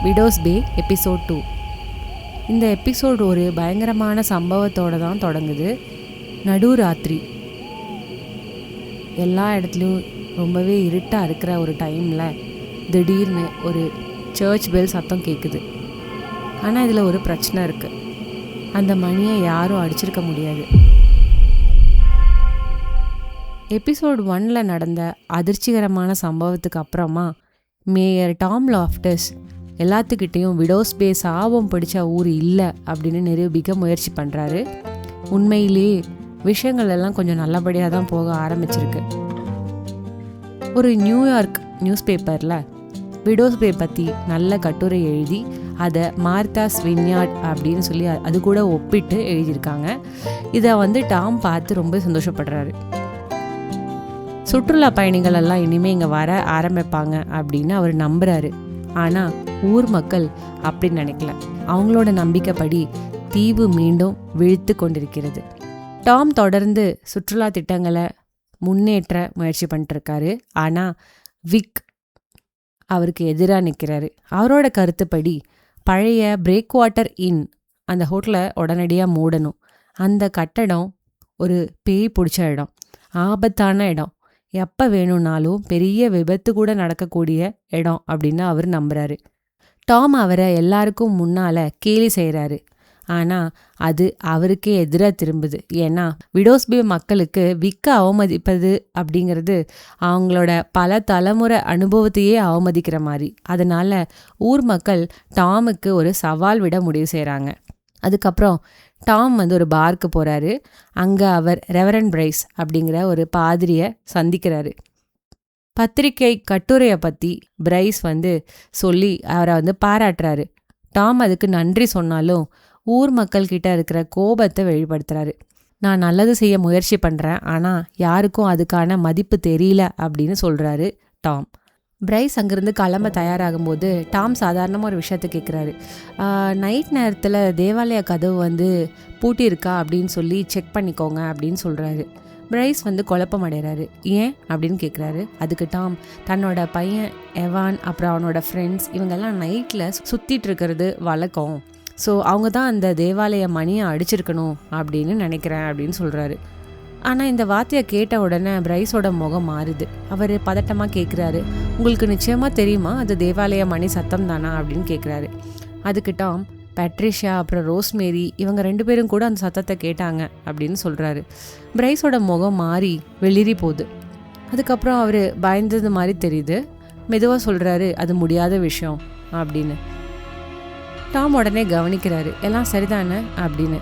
Widows பே episode 2. இந்த episode ஒரு பயங்கரமான சம்பவத்தோடு தான் தொடங்குது. நடுராத்திரி, எல்லா இடத்துலையும் ரொம்பவே இருட்டாக இருக்கிற ஒரு டைமில் திடீர்னு ஒரு சர்ச் பெல் சத்தம் கேட்குது. ஆனால் இதில் ஒரு பிரச்சனை இருக்குது. அந்த மணியை யாரும் அடிச்சிருக்க முடியாது. எபிசோட் 1 நடந்த அதிர்ச்சிகரமான சம்பவத்துக்கு அப்புறமா மேயர் டாம் லாஃப்டஸ் எல்லாத்துக்கிட்டேயும் விடோஸ் பே சாபம் பிடிச்ச ஊர் இல்லை அப்படின்னு நிரூபிக்க முயற்சி பண்ணுறாரு. உண்மையிலேயே விஷயங்கள் எல்லாம் கொஞ்சம் நல்லபடியாக தான் போக ஆரம்பிச்சிருக்கு. ஒரு நியூயார்க் நியூஸ் பேப்பரில் விடோஸ் பே பற்றி நல்ல கட்டுரை எழுதி அதை மார்த்தாஸ் வின்யார்ட் அப்படின்னு சொல்லி அது கூட ஒப்பிட்டு எழுதியிருக்காங்க. இதை டாம் பார்த்து ரொம்ப சந்தோஷப்படுறாரு. சுற்றுலா பயணிகள் எல்லாம் இனிமேல் இங்கே வர ஆரம்பிப்பாங்க அப்படின்னு அவர் நம்புறாரு. ஆனால் ஊர் மக்கள் அப்படி நினைக்கல. அவங்களோட நம்பிக்கைப்படி தீவு மீண்டும் விழித்து கொண்டிருக்கிறது. டாம் தொடர்ந்து சுற்றுலா திட்டங்களை முன்னேற்ற முயற்சி பண்ணிட்டுருக்காரு. ஆனால் விக் அவருக்கு எதிராக நிற்கிறாரு. அவரோட கருத்துப்படி பழைய பிரேக் வாட்டர் இன் அந்த ஹோட்டலை உடனடியாக மூடணும். அந்த கட்டடம் ஒரு பேய் பிடிச்ச இடம், ஆபத்தான இடம், எப்போ வேணும்னாலும் பெரிய விபத்து கூட நடக்கக்கூடிய இடம் அப்படின்னு அவர் நம்புறாரு. டாம் அவரை எல்லாருக்கும் முன்னால் கேலி செய்கிறாரு. ஆனால் அது அவருக்கே எதிராக திரும்புது. ஏன்னா விடோஸ் பே மக்களுக்கு விக்க அவமதிப்பது அப்படிங்கிறது அவங்களோட பல தலைமுறை அனுபவத்தையே அவமதிக்கிற மாதிரி. அதனால் ஊர் மக்கள் டாமுக்கு ஒரு சவால் விட முடிவு செய்கிறாங்க. அதுக்கப்புறம் டாம் ஒரு பாருக்கு போகிறாரு. அங்கே அவர் ரெவரண்ட் பிரைஸ் அப்படிங்கிற ஒரு பாதிரியை சந்திக்கிறாரு. பத்திரிகை கட்டுரையை பற்றி பிரைஸ் சொல்லி அவரை பாராட்டுறாரு. டாம் அதுக்கு நன்றி சொன்னாலும் ஊர் மக்கள்கிட்ட இருக்கிற கோபத்தை வெளிப்படுத்துறாரு. நான் நல்லது செய்ய முயற்சி பண்ணுறேன், ஆனால் யாருக்கும் அதுக்கான மதிப்பு தெரியல அப்படின்னு சொல்கிறாரு டாம். பிரைஸ் அங்கேருந்து கிளம்ப தயாராகும்போது டாம் சாதாரணமாக ஒரு விஷயத்தை கேட்குறாரு. நைட் நேரத்தில் தேவாலய கதவு பூட்டியிருக்கா அப்படின்னு சொல்லி செக் பண்ணிக்கோங்க அப்படின்னு சொல்கிறாரு. பிரைஸ் குழப்பம் அடைகிறாரு. ஏன் அப்படின்னு கேட்குறாரு. அதுக்கு டாம் தன்னோட பையன் எவான் அப்புறம் அவனோட ஃப்ரெண்ட்ஸ் இவங்கெல்லாம் நைட்டில் சுற்றிட்டு இருக்கிறது வழக்கம், ஸோ அவங்க தான் அந்த தேவாலய மணியை அடிச்சிருக்கணும் அப்படின்னு நினைக்கிறேன் அப்படின்னு சொல்கிறாரு. ஆனால் இந்த வார்த்தையை கேட்ட உடனே பிரைஸோட முகம் மாறுது. அவர் பதட்டமாக கேட்குறாரு, உங்களுக்கு நிச்சயமாக தெரியுமா அது தேவாலய மணி சத்தம் தானா அப்படின்னு கேட்குறாரு. அதுக்கு டாம் பேட்ரிஷியா அப்புறம் ரோஸ்மேரி இவங்க 2 பேரும் கூட அந்த சத்தத்தை கேட்டாங்க அப்படின்னு சொல்கிறாரு. பிரைஸோட முகம் மாறி வெளிரி போகுது. அதுக்கப்புறம் அவர் பயந்தது மாதிரி தெரியுது. மெதுவாக சொல்கிறாரு, அது முடியாத விஷயம் அப்படின்னு. டாம் உடனே கவனிக்கிறாரு, எல்லாம் சரிதானே அப்படின்னு.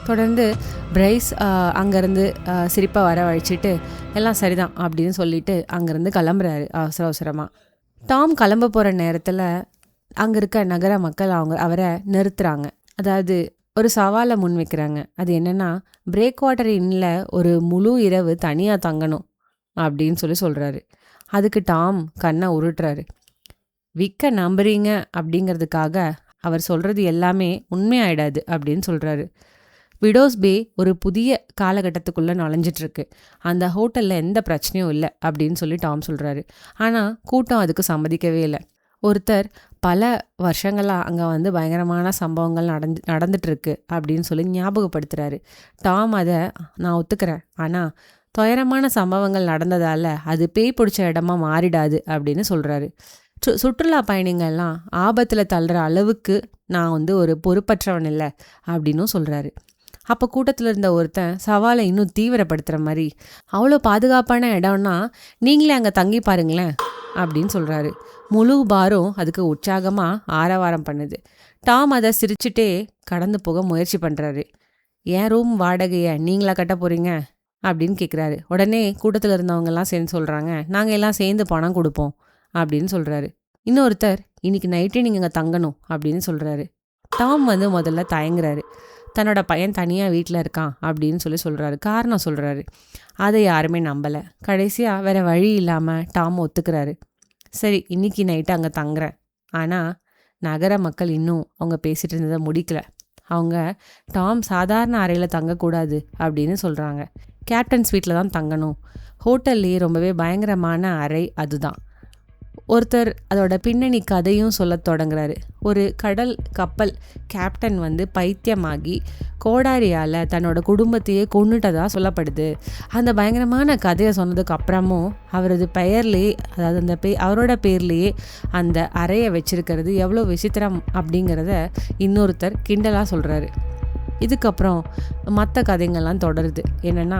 தொடர்ந்து பிரைஸ் அங்கேருந்து சிரிப்பாக வரவழைச்சிட்டு எல்லாம் சரிதான் அப்படின்னு சொல்லிட்டு அங்கேருந்து கிளம்புறாரு அவசரமாக. டாம் கிளம்ப போகிற நேரத்தில் அங்கே இருக்க நகர மக்கள் அவரை நிறுத்துறாங்க. அதாவது ஒரு சவாலை முன்வைக்கிறாங்க. அது என்னென்னா, பிரேக் வாட்டர் இன்னில் ஒரு முழு இரவு தனியாக தங்கணும் அப்படின்னு சொல்கிறாரு. அதுக்கு டாம் கண்ணை உருட்டுறாரு. விக்க நம்புறீங்க அப்படிங்கிறதுக்காக அவர் சொல்கிறது எல்லாமே உண்மையாயிடாது அப்படின்னு சொல்கிறாரு. விடோஸ் பே ஒரு புதிய காலகட்டத்துக்குள்ளே நுழைஞ்சிட்ருக்கு. அந்த ஹோட்டலில் எந்த பிரச்சனையும் இல்லை அப்படின்னு டாம் சொல்கிறாரு. ஆனால் கூட்டம் அதுக்கு சம்மதிக்கவே இல்லை. ஒருத்தர் பல வருஷங்களாக அங்கே பயங்கரமான சம்பவங்கள் நடந்துட்டுருக்கு அப்படின்னு ஞாபகப்படுத்துகிறாரு. டாம் அதை நான் ஒத்துக்கிறேன், ஆனால் துயரமான சம்பவங்கள் நடந்ததால் அது பேய் பிடிச்ச இடமா மாறிடாது அப்படின்னு சொல்கிறாரு. சுற்றுலா பயணிகள்லாம் ஆபத்தில் தள்ளுற அளவுக்கு நான் ஒரு பொறுப்பற்றவன் இல்லை அப்படின்னும் சொல்கிறாரு. அப்போ கூட்டத்தில் இருந்த ஒருத்தன் சவாலை இன்னும் தீவிரப்படுத்துகிற மாதிரி, அவ்வளோ பாதுகாப்பான இடம்னா நீங்களே அங்கே தங்கி பாருங்களேன் அப்படின்னு சொல்கிறாரு. முழு பாரும் அதுக்கு உற்சாகமாக ஆரவாரம் பண்ணுது. டாம் அதை சிரிச்சுட்டே கடந்து போக முயற்சி பண்ணுறாரு. ஏன் ரூம் வாடகையை நீங்களா கட்ட போகிறீங்க அப்படின்னு கேட்குறாரு. உடனே கூட்டத்தில் இருந்தவங்கெல்லாம் சேர்ந்து சொல்கிறாங்க, நாங்கள் எல்லாம் சேர்ந்து பணம் கொடுப்போம் அப்படின்னு சொல்கிறாரு. இன்னொருத்தர், இன்னைக்கு நைட்டே நீங்கள் இங்கே தங்கணும் அப்படின்னு சொல்கிறாரு. டாம் முதல்ல தயங்குறாரு. தன்னோட பையன் தனியாக வீட்டில் இருக்கான் அப்படின்னு சொல்கிறாரு. காரணம் சொல்கிறாரு. அதை யாருமே நம்பலை. கடைசியாக வேறு வழி இல்லாமல் டாம் ஒத்துக்கிறாரு. சரி, இன்னைக்கு நைட்டு அங்கே தங்குறேன். ஆனால் நகர மக்கள் இன்னும் அவங்க பேசிகிட்டு இருந்ததை முடிக்கல. அவங்க டாம் சாதாரண அறையில் தங்கக்கூடாது அப்படின்னு சொல்கிறாங்க. கேப்டன் ஸ்வீட்டில் தான் தங்கணும். ஹோட்டல்லையே ரொம்பவே பயங்கரமான அறை அதுதான். ஒருத்தர் அதோட பின்னணி கதையும் சொல்ல தொடங்குறாரு. ஒரு கடல் கப்பல் கேப்டன் வந்து பைத்தியமாகி கோடாரியால் தன்னோட குடும்பத்தையே கொன்னுட்டதா சொல்லப்படுது. அந்த பயங்கரமான கதையை சொன்னதுக்கு அப்புறமும் அவரது பெயர்லேயே, அதாவது அவரோட பேர்லேயே அந்த அறையை வச்சிருக்கிறது எவ்வளோ விசித்திரம் அப்படிங்கிறத இன்னொருத்தர் கிண்டலாக சொல்கிறாரு. இதுக்கப்புறம் மற்ற கதைங்கள்லாம் தொடருது. என்னென்னா,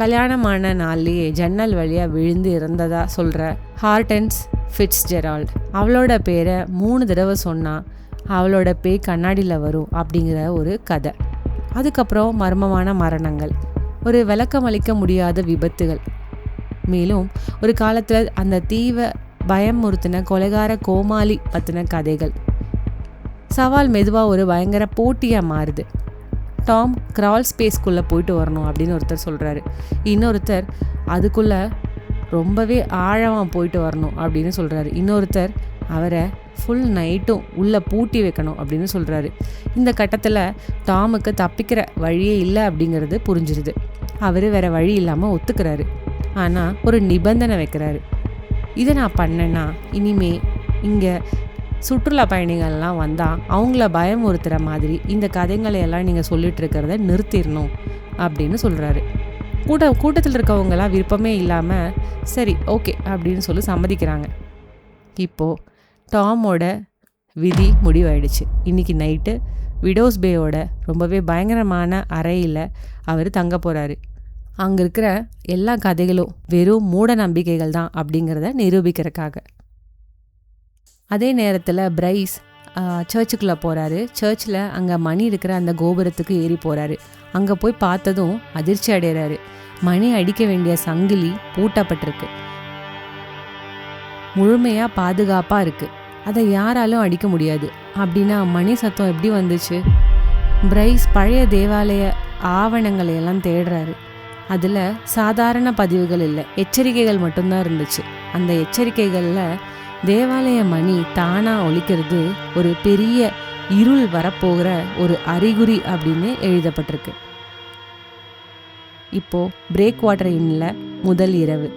கல்யாணமான நாள்லேயே ஜன்னல் வழியாக விழுந்து இறந்ததா சொல்கிற ஹார்டன்ஸ் ஃபிட்ஸ்ஜெரால்ட், அவளோட பேரை 3 தடவை சொன்னால் அவளோட பேய் கண்ணாடியில் வரும் அப்படிங்கிற ஒரு கதை. அதுக்கப்புறம் மர்மமான மரணங்கள், ஒரு விளக்கமளிக்க முடியாத விபத்துகள், மேலும் ஒரு காலத்தில் அந்த தீவை பயமுறுத்தின கொலைகார கோமாளி பற்றின கதைகள். சவால் மெதுவாக ஒரு பயங்கர போட்டியாக மாறுது. டாம் கிரால் ஸ்பேஸ்க்குள்ளே போயிட்டு வரணும் அப்படின்னு ஒருத்தர் சொல்கிறாரு. இன்னொருத்தர் அதுக்குள்ளே ரொம்பவே ஆழமாக போயிட்டு வரணும் அப்படின்னு சொல்கிறாரு. இன்னொருத்தர் அவரை ஃபுல் நைட்டும் உள்ளே பூட்டி வைக்கணும் அப்படின்னு சொல்கிறாரு. இந்த கட்டத்தில் டாமுக்கு தப்பிக்கிற வழியே இல்லை அப்படிங்கிறது புரிஞ்சிருது. அவர் வேறு வழி இல்லாமல் ஒத்துக்கிறாரு. ஆனால் ஒரு நிபந்தனை வைக்கிறாரு. இதை நான் பண்ணேன்னா இனிமே இங்கே சுற்றுலா பயணிகள்லாம் வந்தால் அவங்கள பயமுறுத்துகிற மாதிரி இந்த கதைங்களையெல்லாம் நீங்கள் சொல்லிட்டு இருக்கிறத நிறுத்திடணும் அப்படின்னு சொல்கிறாரு. கூட்டத்தில் இருக்கவங்களாம் விருப்பமே இல்லாமல் சரி ஓகே அப்படின்னு சொல்லி சம்மதிக்கிறாங்க. இப்போது டாமோட விதி முடிவாயிடுச்சு. இன்றைக்கி நைட்டு விடோஸ் பேயோட ரொம்பவே பயங்கரமான அறையில் அவர் தங்க போகிறாரு. அங்கே இருக்கிற எல்லா கதைகளும் வெறும் மூட நம்பிக்கைகள் தான் அப்படிங்கிறத நிரூபிக்கிறதுக்காக. அதே நேரத்தில் பிரைஸ் சர்ச்சுக்குள்ளே போகிறாரு. சர்ச்சில் அங்கே மணி இருக்கிற அந்த கோபுரத்துக்கு ஏறி போகிறாரு. அங்கே போய் பார்த்ததும் அதிர்ச்சி அடைகிறாரு. மணி அடிக்க வேண்டிய சங்கிலி பூட்டப்பட்டிருக்கு, முழுமையாக பாதுகாப்பாக இருக்குது, அதை யாராலும் அடிக்க முடியாது. அப்படின்னா மணி சத்தம் எப்படி வந்துச்சு? பிரைஸ் பழைய தேவாலய ஆவணங்களையெல்லாம் தேடுறாரு. அதில் சாதாரண பதிவுகள் இல்லை, எச்சரிக்கைகள் மட்டும்தான் இருந்துச்சு. அந்த எச்சரிக்கைகளில் தேவாலய மணி தானாக ஒலிக்கிறது ஒரு பெரிய இருள் வரப்போகிற ஒரு அறிகுறி அப்படின்னு எழுதப்பட்டிருக்கு. இப்போது பிரேக் வாட்டர் இன்னில் முதல் இரவு.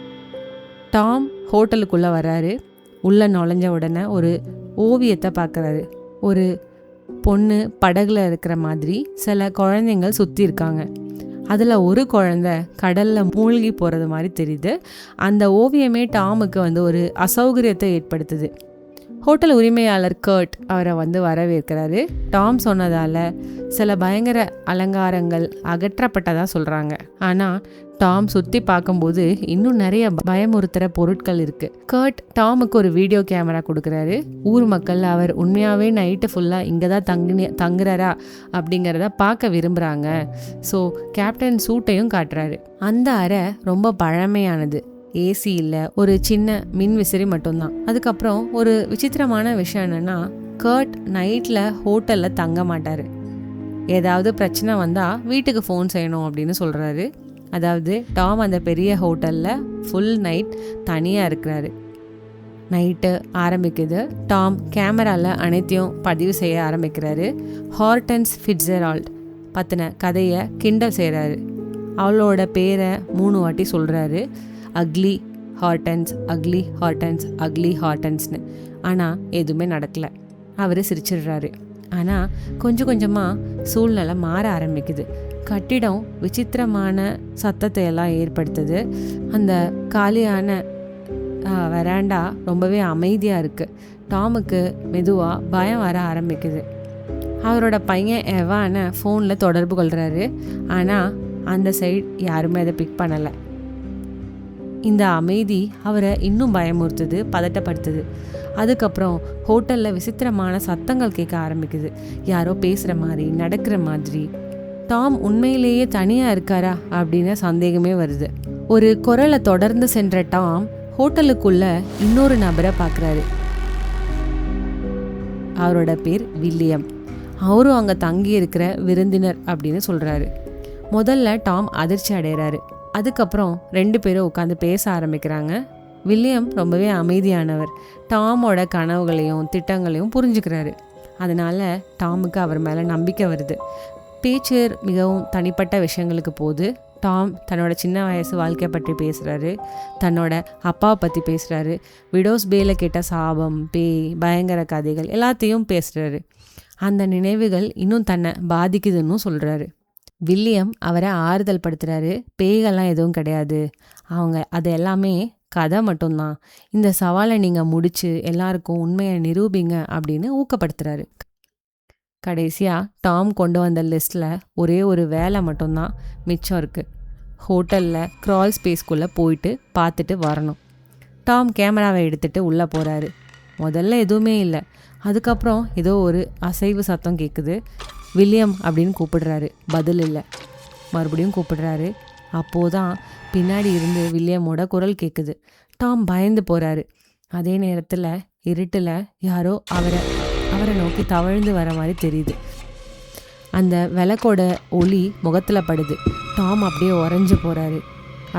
டாம் ஹோட்டலுக்குள்ளே வர்றாரு. உள்ளே நுழைஞ்ச உடனே ஒரு ஓவியத்தை பார்க்குறாரு. ஒரு பொண்ணு படகுல இருக்கிற மாதிரி சில குழந்தைங்கள் சுற்றி இருக்காங்க. அதில் ஒரு குழந்தை கடலில் மூழ்கி போகிறது மாதிரி தெரியுது. அந்த ஓவியமே டாமுக்கு வந்து ஒரு அசௌகரியத்தை ஏற்படுத்துது. ஹோட்டல் உரிமையாளர் கர்ட் அவரை வந்து வரவேற்கிறாரு. டாம் சொன்னதால் சில பயங்கர அலங்காரங்கள் அகற்றப்பட்டதாக சொல்கிறாங்க. ஆனால் டாம் சுற்றி பார்க்கும்போது இன்னும் நிறைய பயமுறுத்துகிற பொருட்கள் இருக்குது. கர்ட் டாமுக்கு ஒரு வீடியோ கேமரா கொடுக்குறாரு. ஊர் மக்கள் அவர் உண்மையாகவே நைட்டு ஃபுல்லாக இங்கே தான் தங்குறாரா அப்படிங்கிறத பார்க்க விரும்புகிறாங்க. ஸோ கேப்டன் சூட்டையும் காட்டுறாரு. அந்த அறை ரொம்ப பழமையானது, ஏசி இல்லை, ஒரு சின்ன மின் விசிறி மட்டும்தான். அதுக்கப்புறம் ஒரு விசித்திரமான விஷயம் என்னென்னா, கர்ட் நைட்டில் ஹோட்டலில் தங்க மாட்டார். ஏதாவது பிரச்சனை வந்தால் வீட்டுக்கு ஃபோன் செய்யணும் அப்படின்னு சொல்கிறாரு. அதாவது டாம் அந்த பெரிய ஹோட்டலில் ஃபுல் நைட் தனியாக இருக்கிறாரு. நைட்டு ஆரம்பிக்குது. டாம் கேமராவில் அனைத்தையும் பதிவு செய்ய ஆரம்பிக்கிறாரு. ஹார்டன்ஸ் ஃபிட்ஸ்ஜெரால்ட் பற்றின கதையை கிண்டல் செய்கிறாரு. அவளோட பேரை 3 வாட்டி சொல்கிறாரு. Ugly Hortons, ugly Hortons, ugly ஹார்டன்ஸ்னு. ஆனால் எதுவுமே நடக்கலை. அவர் சிரிச்சிடுறாரு. ஆனால் கொஞ்சம் கொஞ்சமாக சூழ்நிலை மாற ஆரம்பிக்குது. கட்டிடம் விசித்திரமான சத்தத்தை எல்லாம் ஏற்படுத்துது. அந்த காலியான வெராண்டா ரொம்பவே அமைதியாக இருக்குது. டாமுக்கு மெதுவாக பயம் வர ஆரம்பிக்குது. அவரோட பையன் எவானை ஃபோனில் தொடர்பு கொள்கிறாரு. ஆனால் அந்த சைடு யாருமே அதை பிக் பண்ணலை. இந்த அமைதி அவரை இன்னும் பயமுறுத்துது, பதட்டப்படுத்துது. அதுக்கப்புறம் ஹோட்டலில் விசித்திரமான சத்தங்கள் கேட்க ஆரம்பிக்குது. யாரோ பேசுகிற மாதிரி, நடக்கிற மாதிரி. டாம் உண்மையிலேயே தனியாக இருக்காரா அப்படின்னு சந்தேகமே வருது. ஒரு குரலை தொடர்ந்து சென்ற டாம் ஹோட்டலுக்குள்ள இன்னொரு நபரை பார்க்குறாரு. அவரோட பேர் வில்லியம். அவரும் அங்கே தங்கி இருக்கிற விருந்தினர் அப்படின்னு சொல்கிறாரு. முதல்ல டாம் அதிர்ச்சி அடைகிறாரு. அதுக்கப்புறம் 2 பேரும் உட்காந்து பேச ஆரம்பிக்கிறாங்க. வில்லியம் ரொம்பவே அமைதியானவர். டாமோட கனவுகளையும் திட்டங்களையும் புரிஞ்சுக்கிறாரு. அதனால் டாமுக்கு அவர் மேலே நம்பிக்கை வருது. பேச்சு மிகவும் தனிப்பட்ட விஷயங்களுக்கு போது. டாம் தன்னோட சின்ன வயசு வாழ்க்கையை பற்றி பேசுகிறாரு, தன்னோட அப்பாவை பற்றி பேசுகிறாரு, விடோஸ் பேயில் கேட்ட சாபம், பேய், பயங்கர கதைகள் எல்லாத்தையும் பேசுகிறாரு. அந்த நினைவுகள் இன்னும் தன்னை பாதிக்குதுன்னு சொல்கிறாரு. வில்லியம் அவரை ஆறுதல் படுத்துகிறாரு. பேய்கள்லாம் எதுவும் கிடையாது, அவங்க அது எல்லாமே கதை மட்டும்தான். இந்த சவாலை நீங்கள் முடித்து எல்லாருக்கும் உண்மையை நிரூபிங்க அப்படின்னு ஊக்கப்படுத்துகிறாரு. கடைசியாக டாம் கொண்டு வந்த லிஸ்ட்டில் ஒரே ஒரு வேலை மட்டும்தான் மிச்சம் இருக்குது. ஹோட்டலில் க்ரால் ஸ்பேஸ்க்குள்ளே போயிட்டு பார்த்துட்டு வரணும். டாம் கேமராவை எடுத்துகிட்டு உள்ளே போகிறாரு. முதல்ல எதுவுமே இல்லை. அதுக்கப்புறம் ஏதோ ஒரு அசைவு சத்தம் கேட்குது. வில்லியம் அப்படின்னு கூப்பிடுறாரு, பதில் இல்லை. மறுபடியும் கூப்பிடுறாரு. அப்போதான் பின்னாடி இருந்து வில்லியமோட குரல் கேட்குது. டாம் பயந்து போகிறாரு. அதே நேரத்தில் இருட்டில் யாரோ அவரை நோக்கி தவழ்ந்து வர மாதிரி தெரியுது. அந்த விளக்கோட ஒளி முகத்தில் படுது. டாம் அப்படியே உறைஞ்சு போகிறாரு.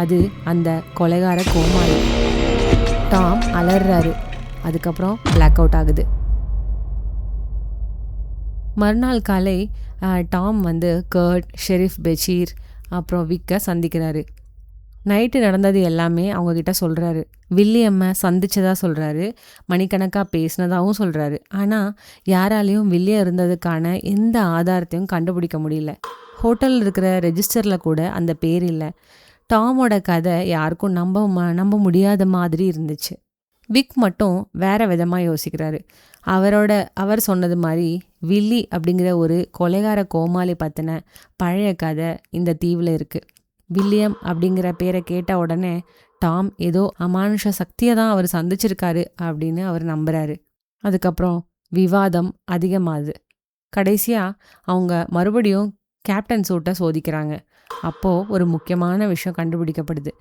அது அந்த கொலைகார கோமாளி. டாம் அலறாரு. அதுக்கப்புறம் பிளாக் அவுட் ஆகுது. மறுநாள் காலை டாம் கர்ட், ஷெரீஃப் பெஷீர் அப்புறம் விக்கை சந்திக்கிறாரு. நைட்டு நடந்தது எல்லாமே அவங்கக்கிட்ட சொல்கிறாரு. வில்லியம்மை சந்திச்சதாக சொல்கிறாரு, மணிக்கணக்காக பேசினதாகவும் சொல்கிறாரு. ஆனால் யாராலையும் வில்லியம் இருந்ததுக்கான எந்த ஆதாரத்தையும் கண்டுபிடிக்க முடியல. ஹோட்டலில் இருக்கிற ரெஜிஸ்டரில் கூட அந்த பேர் இல்லை. டாமோட கதை யாருக்கும் நம்ப முடியாத மாதிரி இருந்துச்சு. விக் மட்டும் வேற விதமாக யோசிக்கிறாரு. அவர் சொன்னது மாதிரி வில்லி அப்படிங்கிற ஒரு கொலைகார கோமாளி பற்றின பழைய கதை இந்த தீவில் இருக்குது. வில்லியம் அப்படிங்கிற பேரை கேட்ட உடனே டாம் ஏதோ அமானுஷ சக்தியை தான் அவர் சந்திச்சிருக்காரு அப்படின்னு அவர் நம்புகிறாரு. அதுக்கப்புறம் விவாதம் அதிகமாகுது. கடைசியாக அவங்க மறுபடியும் கேப்டன் சூட்டை சோதிக்கிறாங்க. அப்போது ஒரு முக்கியமான விஷயம் கண்டுபிடிக்கப்படுது.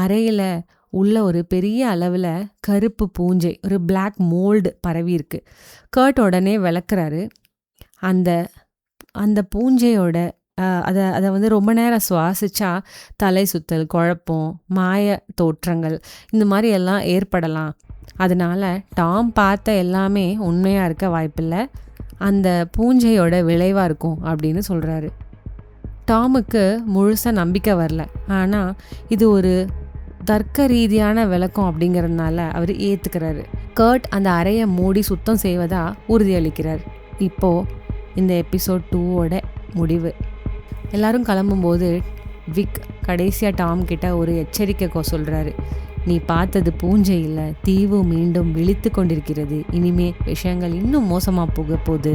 அறையில் உள்ள ஒரு பெரிய அளவில் கருப்பு பூஞ்சை, ஒரு பிளாக் மோல்டு பரவி இருக்கு. கர்ட் உடனே விளக்குறாரு. அந்த பூஞ்சையோட அதை ரொம்ப நேரம் சுவாசிச்சா தலை சுத்தல், குழப்பம், மாய தோற்றங்கள் இந்த மாதிரி எல்லாம் ஏற்படலாம். அதனால டாம் பார்த்த எல்லாமே உண்மையாக இருக்க வாய்ப்பில்லை, அந்த பூஞ்சையோட விளைவாக இருக்கும் அப்படின்னு சொல்கிறாரு. டாமுக்கு முழுசாக நம்பிக்கை வரல. ஆனால் இது ஒரு தர்க்க ரீதியான விளக்கம் அப்படிங்கிறதுனால அவர் ஏற்றுக்கிறாரு. கர்ட் அந்த அறையை மூடி சுத்தம் செய்வதா உறுதியளிக்கிறார். இப்போது இந்த எபிசோட் 2ஓட முடிவு. எல்லாரும் கிளம்பும்போது விக் கடைசியாக டாம் கிட்ட ஒரு எச்சரிக்கை சொல்கிறாரு. நீ பார்த்தது பூஞ்சை இல்லை, தீவு மீண்டும் விழித்து கொண்டிருக்கிறது. இனிமே விஷயங்கள் இன்னும் மோசமாக போக போகுது.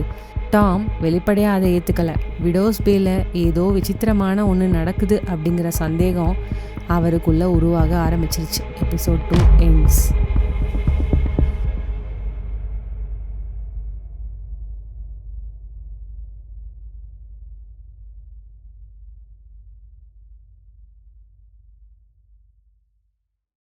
டாம் வெளிப்படையாக அதை ஏற்றுக்கலை. விடோஸ் பேல ஏதோ விசித்திரமான ஒன்று நடக்குது அப்படிங்கிற சந்தேகம் அவருக்குள்ளே உருவாக ஆரம்பிச்சிருச்சு. Episode 2 ends.